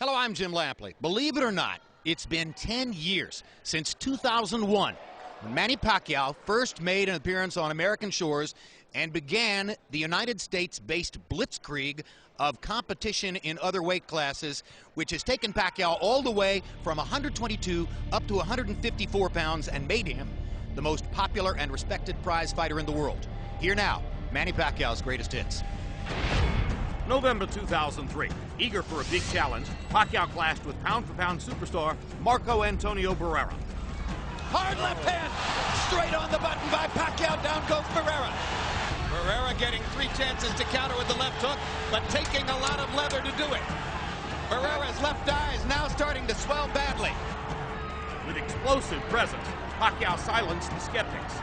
Hello, I'm Jim Lampley. Believe it or not, it's been 10 years since 2001 when Manny Pacquiao first made an appearance on American shores and began the United States-based blitzkrieg of competition in other weight classes, which has taken Pacquiao all the way from 122 up to 154 pounds and made him the most popular and respected prize fighter in the world. Here now, Manny Pacquiao's greatest hits. November 2003. Eager for a big challenge, Pacquiao clashed with pound-for-pound superstar Marco Antonio Barrera. Hard left hand, straight on the button by Pacquiao, down goes Barrera. Barrera getting 3 chances to counter with the left hook, but taking a lot of leather to do it. Barrera's left eye is now starting to swell badly. With explosive presence, Pacquiao silenced the skeptics.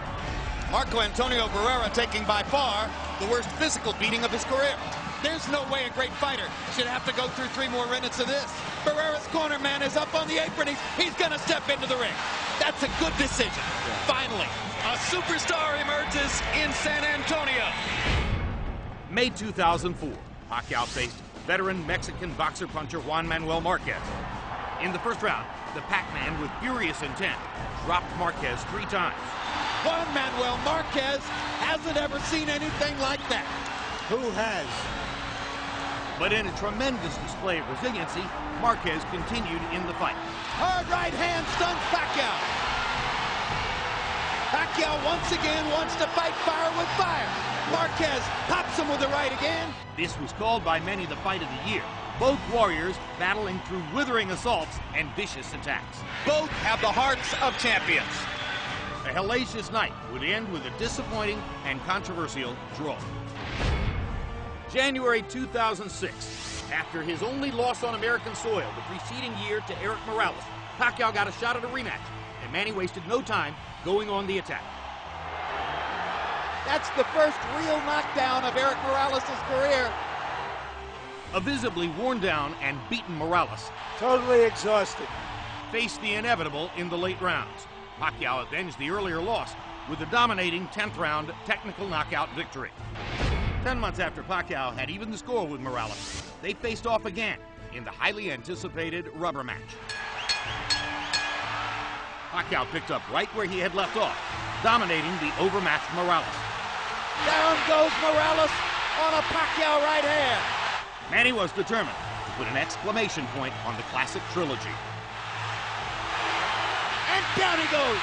Marco Antonio Barrera taking by far the worst physical beating of his career. There's no way a great fighter should have to go through 3 more minutes of this. Barrera's corner man is up on the apron. He's going to step into the ring. That's a good decision. Finally, a superstar emerges in San Antonio. May 2004, Pacquiao faced veteran Mexican boxer-puncher Juan Manuel Marquez. In the first round, the Pac-Man with furious intent dropped Marquez 3 times. Juan Manuel Marquez hasn't ever seen anything like that. Who has? But in a tremendous display of resiliency, Marquez continued in the fight. Hard right hand stuns Pacquiao. Pacquiao once again wants to fight fire with fire. Marquez pops him with the right again. This was called by many the fight of the year. Both warriors battling through withering assaults and vicious attacks. Both have the hearts of champions. A hellacious night would end with a disappointing and controversial draw. January 2006. After his only loss on American soil the preceding year to Eric Morales, Pacquiao got a shot at a rematch, and Manny wasted no time going on the attack. That's the first real knockdown of Eric Morales' career. A visibly worn down and beaten Morales Totally exhausted. faced the inevitable in the late rounds. Pacquiao avenged the earlier loss with a dominating 10th round technical knockout victory. 10 months after Pacquiao had evened the score with Morales, they faced off again in the highly anticipated rubber match. Pacquiao picked up right where he had left off, dominating the overmatched Morales. Down goes Morales on a Pacquiao right hand. Manny was determined to put an exclamation point on the classic trilogy. And down he goes.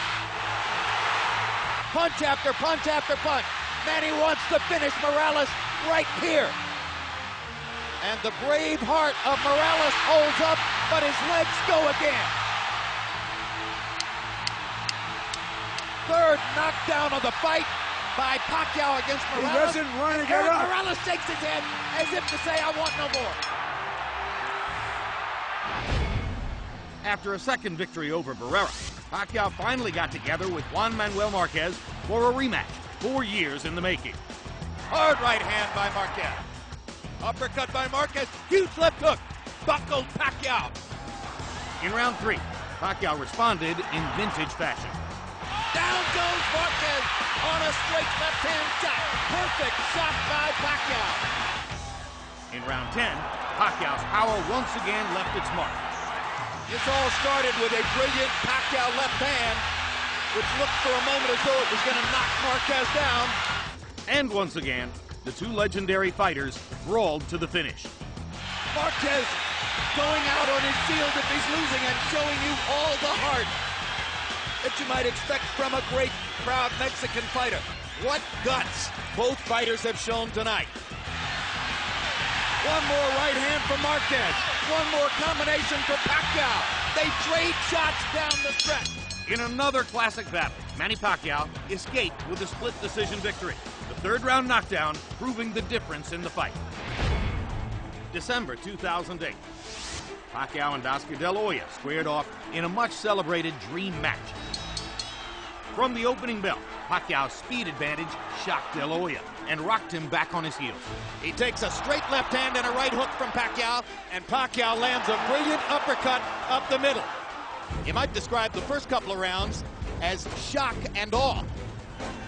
Punch after punch after punch. Manny wants to finish Morales right here. And the brave heart of Morales holds up, but his legs go again. Third knockdown of the fight by Pacquiao against Morales. He doesn't want to get up. Morales shakes his head as if to say, I want no more. After a second victory over Barrera, Pacquiao finally got together with Juan Manuel Marquez for a rematch, 4 years in the making. Hard right hand by Marquez. Uppercut by Marquez. Huge left hook. Buckled Pacquiao. In round 3, Pacquiao responded in vintage fashion. Down goes Marquez on a straight left hand shot. Perfect shot by Pacquiao. In round 10, Pacquiao's power once again left its mark. This all started with a brilliant Pacquiao left hand, which looked for a moment as though it was going to knock Marquez down. And once again, the two legendary fighters brawled to the finish. Marquez going out on his shield if he's losing and showing you all the heart that you might expect from a great, proud Mexican fighter. What guts both fighters have shown tonight. One more right hand from Marquez. One more combination for Pacquiao. They trade shots down the stretch. In another classic battle, Manny Pacquiao escaped with a split decision victory. The third round knockdown proving the difference in the fight. December 2008. Pacquiao and Oscar De La Hoya squared off in a much celebrated dream match. From the opening bell, Pacquiao's speed advantage shocked De La Hoya and rocked him back on his heels. He takes a straight left hand and a right hook from Pacquiao, and Pacquiao lands a brilliant uppercut up the middle. You might describe the first couple of rounds as shock and awe.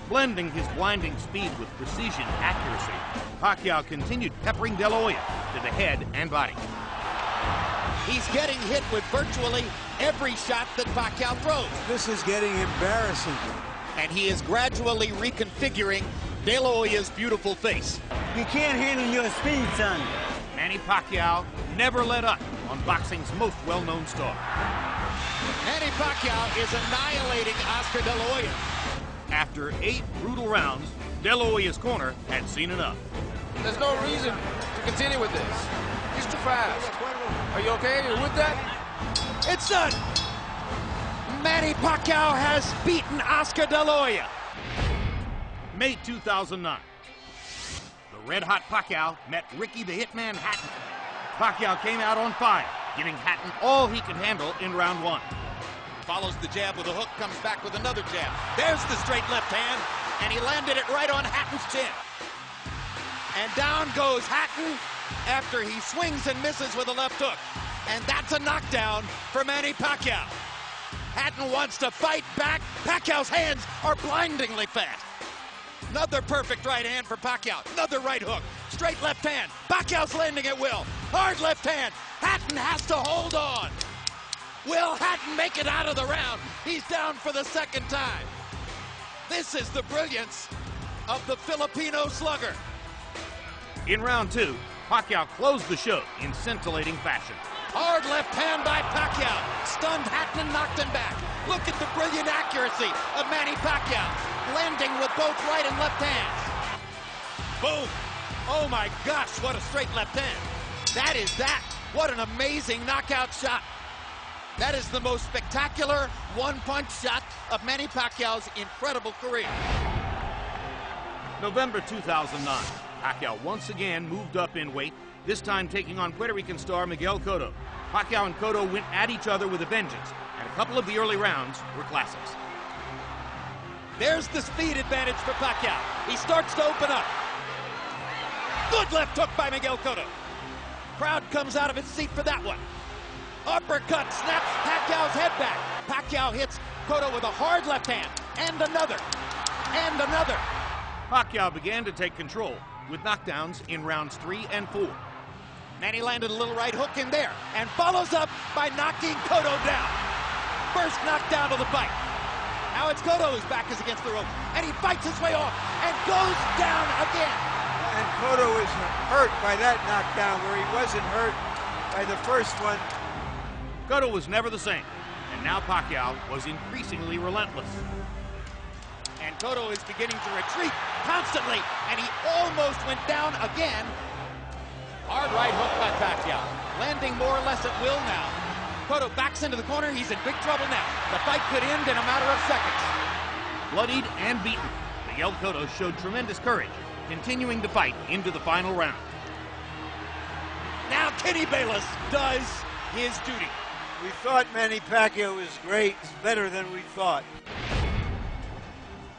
Blending his blinding speed with precision accuracy, Pacquiao continued peppering De La Hoya to the head and body. He's getting hit with virtually every shot that Pacquiao throws. This is getting embarrassing. And he is gradually reconfiguring De La Hoya's beautiful face. You can't handle your speed, son. Manny Pacquiao never let up on boxing's most well-known star. Manny Pacquiao is annihilating Oscar De La Hoya. After 8 brutal rounds, De La Hoya's corner had seen enough. There's no reason to continue with this. He's too fast. Are you okay? Are you with that? It's done. Manny Pacquiao has beaten Oscar De La Hoya. May 2009. The red-hot Pacquiao met Ricky the Hitman Hatton. Pacquiao came out on fire, giving Hatton all he could handle in round 1. Follows the jab with a hook, comes back with another jab. There's the straight left hand, and he landed it right on Hatton's chin. And down goes Hatton after he swings and misses with a left hook. And that's a knockdown for Manny Pacquiao. Hatton wants to fight back. Pacquiao's hands are blindingly fast. Another perfect right hand for Pacquiao. Another right hook. Straight left hand. Pacquiao's landing at will. Hard left hand. Hatton has to hold on. Will Hatton make it out of the round? He's down for the second time. This is the brilliance of the Filipino slugger. In round 2, Pacquiao closed the show in scintillating fashion. Hard left hand by Pacquiao. Stunned Hatton and knocked him back. Look at the brilliant accuracy of Manny Pacquiao. Landing with both right and left hands. Boom. Oh my gosh, what a straight left hand. That is that. What an amazing knockout shot. That is the most spectacular one-punch shot of Manny Pacquiao's incredible career. November 2009, Pacquiao once again moved up in weight, this time taking on Puerto Rican star Miguel Cotto. Pacquiao and Cotto went at each other with a vengeance, and a couple of the early rounds were classics. There's the speed advantage for Pacquiao. He starts to open up. Good left hook by Miguel Cotto. Crowd comes out of its seat for that one. Uppercut snaps Pacquiao's head back. Pacquiao hits Cotto with a hard left hand, and another, and another. Pacquiao began to take control with knockdowns in rounds 3 and 4. Manny landed a little right hook in there, and follows up by knocking Cotto down. First knockdown of the fight. Now it's Cotto whose back is against the rope, and he fights his way off, and goes down again. And Cotto is hurt by that knockdown where he wasn't hurt by the first one. Cotto was never the same, and now Pacquiao was increasingly relentless. And Cotto is beginning to retreat constantly, and he almost went down again. Hard right hook by Pacquiao, landing more or less at will now. Cotto backs into the corner. He's in big trouble now. The fight could end in a matter of seconds. Bloodied and beaten, Miguel Cotto showed tremendous courage, continuing to fight into the final round. Now Kenny Bayless does his duty. We thought Manny Pacquiao was great. He's better than we thought.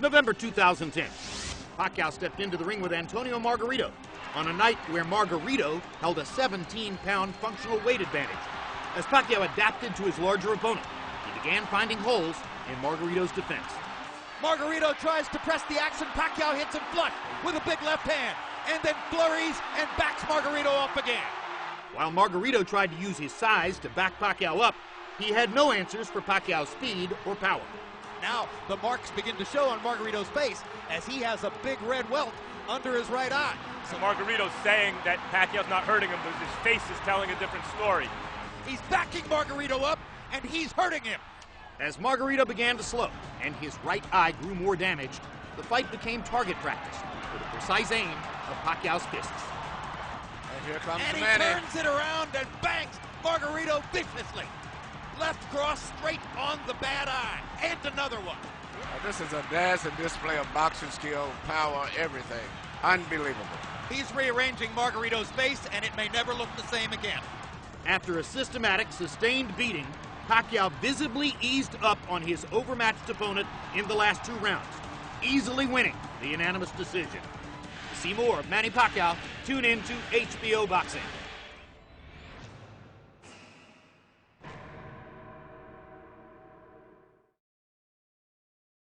November 2010, Pacquiao stepped into the ring with Antonio Margarito on a night where Margarito held a 17-pound functional weight advantage. As Pacquiao adapted to his larger opponent, he began finding holes in Margarito's defense. Margarito tries to press the action. Pacquiao hits him flush with a big left hand, and then flurries and backs Margarito off again. While Margarito tried to use his size to back Pacquiao up, he had no answers for Pacquiao's speed or power. Now the marks begin to show on Margarito's face as he has a big red welt under his right eye. So Margarito's saying that Pacquiao's not hurting him, but his face is telling a different story. He's backing Margarito up, and he's hurting him. As Margarito began to slow and his right eye grew more damaged, the fight became target practice with the precise aim of Pacquiao's fists. And here comes And he Manny. turns it around and bangs Margarito viciously. Left cross straight on the bad eye. And another one. This is a dazzling display of boxing skill, power, everything. Unbelievable. He's rearranging Margarito's face, and it may never look the same again. After a systematic, sustained beating, Pacquiao visibly eased up on his overmatched opponent in the last 2 rounds, easily winning the unanimous decision. To see more of Manny Pacquiao, tune in to HBO Boxing.